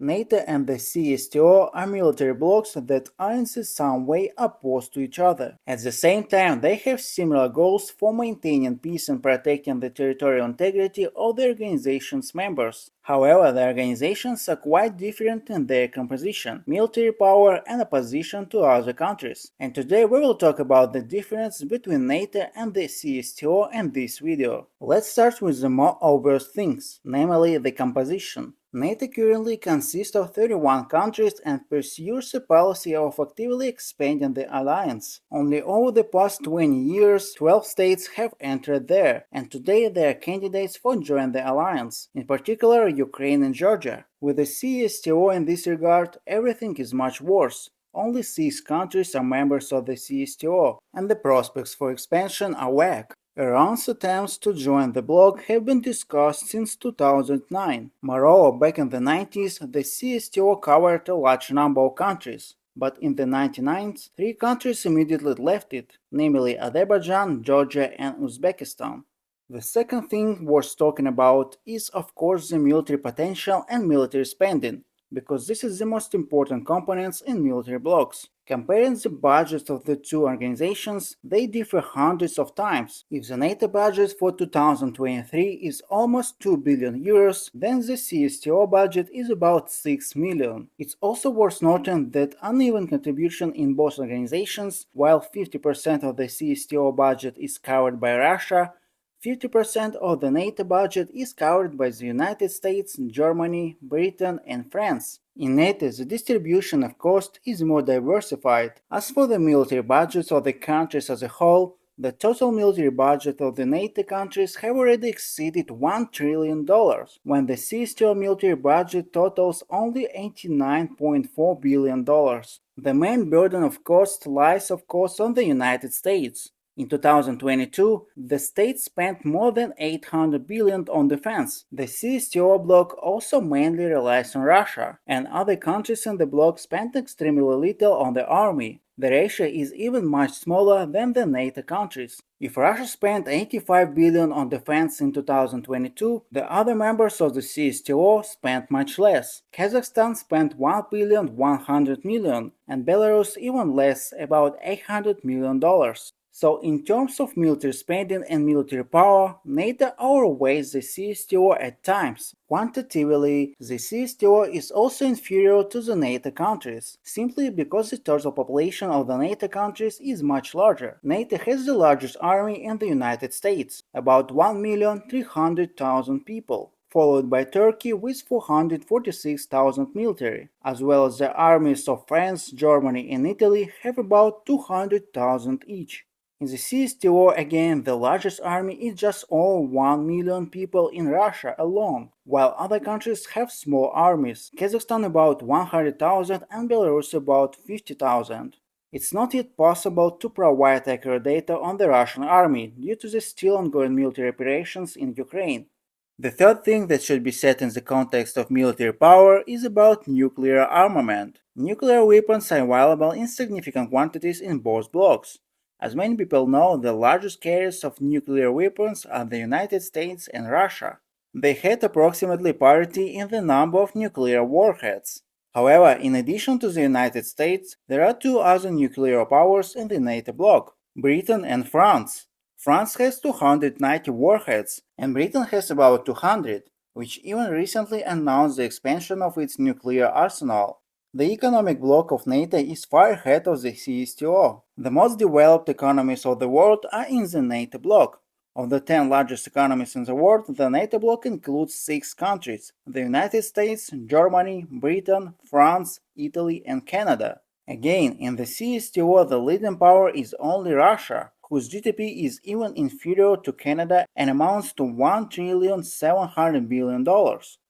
NATO and the Csto are military blocs that are in some way opposed to each other. At the same time, they have similar goals for maintaining peace and protecting the territorial integrity of the organization's members. However, the organizations are quite different in their composition, military power, and opposition to other countries. And today we will talk about the difference between NATO and the Csto in this video. Let's start with the more obvious things, namely the composition. NATO currently consists of 31 countries and pursues a policy of actively expanding the alliance. Only over the past 20 years, 12 states have entered there, and today they are candidates for joining the alliance, in particular Ukraine and Georgia. With the Csto in this regard, everything is much worse. Only 6 countries are members of the Csto, and the prospects for expansion are weak. Iran's attempts to join the bloc have been discussed since 2009. Moreover, back in the 90s, the Csto covered a large number of countries, but in the 1990s, 3 countries immediately left it, namely Azerbaijan, Georgia, and Uzbekistan. The second thing worth talking about is, of course, the military potential and military spending, because this is the most important components in military blocs. Comparing the budgets of the two organizations, they differ hundreds of times. If the NATO budget for 2023 is almost 2 billion euros, then the Csto budget is about 6 million. It's also worth noting that uneven contribution in both organizations, while 50% of the Csto budget is covered by Russia, 50% of the NATO budget is covered by the United States, Germany, Britain, and France. In NATO, the distribution of cost is more diversified. As for the military budgets of the countries as a whole, the total military budget of the NATO countries have already exceeded $1 trillion, when the Csto military budget totals only $89.4 billion. The main burden of cost lies, of course, on the United States. In 2022, the state spent more than $800 billion on defense. The Csto bloc also mainly relies on Russia, and other countries in the bloc spent extremely little on the army. The ratio is even much smaller than the NATO countries. If Russia spent $85 billion on defense in 2022, the other members of the Csto spent much less. Kazakhstan spent $1.1 billion, and Belarus even less, about $800 million. So in terms of military spending and military power, NATO outweighs the Csto at times. Quantitatively, the Csto is also inferior to the NATO countries, simply because the total population of the NATO countries is much larger. NATO has the largest army in the United States, about 1,300,000 people, followed by Turkey with 446,000 military, as well as the armies of France, Germany, and Italy have about 200,000 each. In the Csto, again, the largest army is just over 1 million people in Russia alone, while other countries have small armies, Kazakhstan about 100,000 and Belarus about 50,000. It's not yet possible to provide accurate data on the Russian army due to the still ongoing military operations in Ukraine. The third thing that should be said in the context of military power is about nuclear armament. Nuclear weapons are available in significant quantities in both blocs. As many people know, the largest carriers of nuclear weapons are the United States and Russia. They had approximately parity in the number of nuclear warheads. However, in addition to the United States, there are 2 other nuclear powers in the NATO bloc, Britain and France. France has 290 warheads, and Britain has about 200, which even recently announced the expansion of its nuclear arsenal. The economic bloc of NATO is far ahead of the Csto. The most developed economies of the world are in the NATO bloc. Of the 10 largest economies in the world, the NATO bloc includes 6 countries: the United States, Germany, Britain, France, Italy, and Canada. Again, in the Csto, the leading power is only Russia, whose GDP is even inferior to Canada and amounts to $1.7 trillion.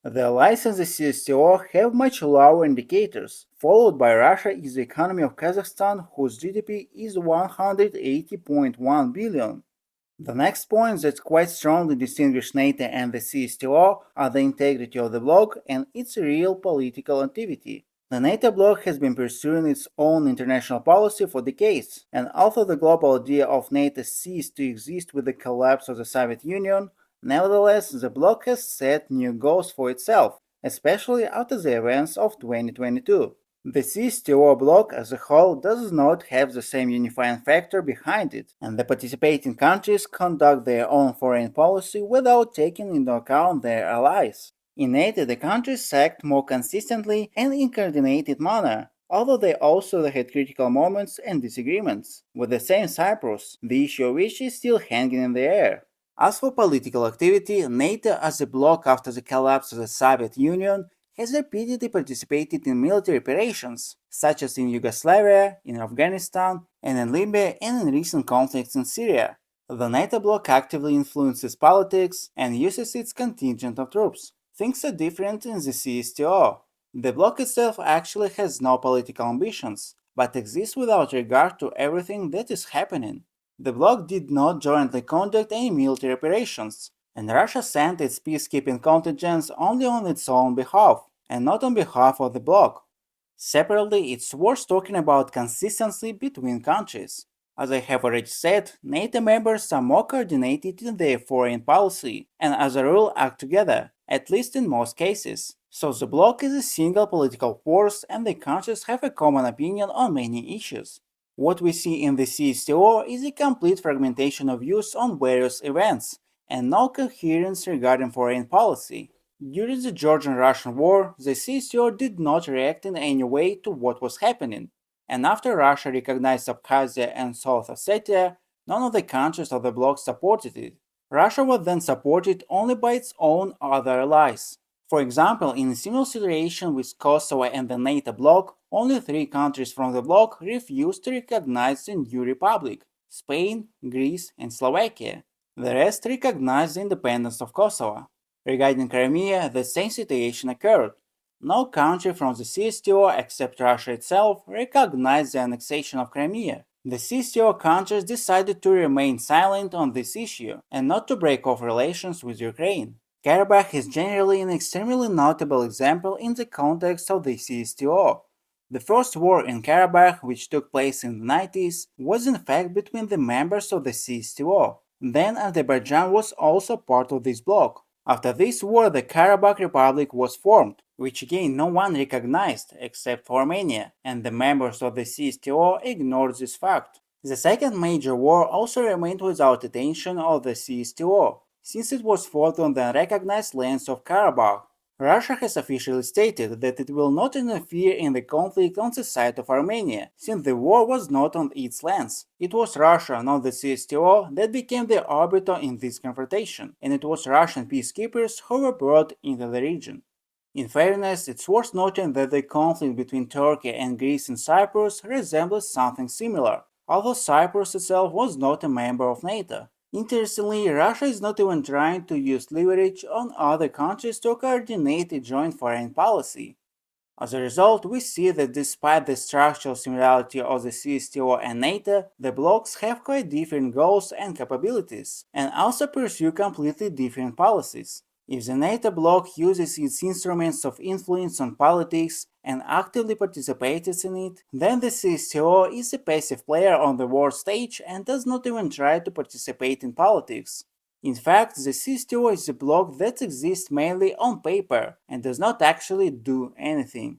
The allies in the Csto have much lower indicators. Followed by Russia is the economy of Kazakhstan, whose GDP is 180.1 billion. The next points that quite strongly distinguish NATO and the Csto are the integrity of the bloc and its real political activity. The NATO bloc has been pursuing its own international policy for decades, and although the global idea of NATO ceased to exist with the collapse of the Soviet Union, nevertheless the bloc has set new goals for itself. especially after the events of 2022. The Csto bloc as a whole does not have the same unifying factor behind it, and the participating countries conduct their own foreign policy without taking into account their allies. In NATO, the countries act more consistently and in coordinated manner, although they also had critical moments and disagreements, with the same Cyprus, the issue of which is still hanging in the air. As for political activity, NATO as a bloc after the collapse of the Soviet Union has repeatedly participated in military operations, such as in Yugoslavia, in Afghanistan, and in Libya and in recent conflicts in Syria. The NATO bloc actively influences politics and uses its contingent of troops. Things are different in the CSTO. The bloc itself actually has no political ambitions, but exists without regard to everything that is happening. The bloc did not jointly conduct any military operations, and Russia sent its peacekeeping contingents only on its own behalf, and not on behalf of the bloc. Separately, it's worth talking about consistency between countries. As I have already said, NATO members are more coordinated in their foreign policy, and as a rule act together, at least in most cases. So the bloc is a single political force, and the countries have a common opinion on many issues. What we see in the CSTO is a complete fragmentation of views on various events, and no coherence regarding foreign policy. During the Georgian-Russian War, the CSTO did not react in any way to what was happening, and after Russia recognized Abkhazia and South Ossetia, none of the countries of the bloc supported it. Russia was then supported only by its own other allies. For example, in a similar situation with Kosovo and the NATO bloc, only 3 countries from the bloc refused to recognize the new republic: Spain, Greece, and Slovakia. The rest recognized the independence of Kosovo. Regarding Crimea, the same situation occurred. No country from the CSTO except Russia itself recognized the annexation of Crimea. The CSTO countries decided to remain silent on this issue and not to break off relations with Ukraine. Karabakh is generally an extremely notable example in the context of the CSTO. The first war in Karabakh, which took place in the 90s, was in fact between the members of the CSTO. Then Azerbaijan was also part of this bloc. After this war, the Karabakh Republic was formed, which again no one recognized except for Armenia, and the members of the CSTO ignored this fact. The second major war also remained without attention of the CSTO, since it was fought on the unrecognized lands of Karabakh. Russia has officially stated that it will not interfere in the conflict on the side of Armenia, since the war was not on its lands. It was Russia, not the CSTO, that became the arbiter in this confrontation, and it was Russian peacekeepers who were brought into the region. In fairness, it's worth noting that the conflict between Turkey and Greece and Cyprus resembles something similar, although Cyprus itself was not a member of NATO. Interestingly, Russia is not even trying to use leverage on other countries to coordinate a joint foreign policy. As a result, we see that despite the structural similarity of the CSTO and NATO, the blocs have quite different goals and capabilities, and also pursue completely different policies. If the NATO bloc uses its instruments of influence on politics and actively participates in it, then the CSTO is a passive player on the world stage and does not even try to participate in politics. In fact, the CSTO is a bloc that exists mainly on paper and does not actually do anything.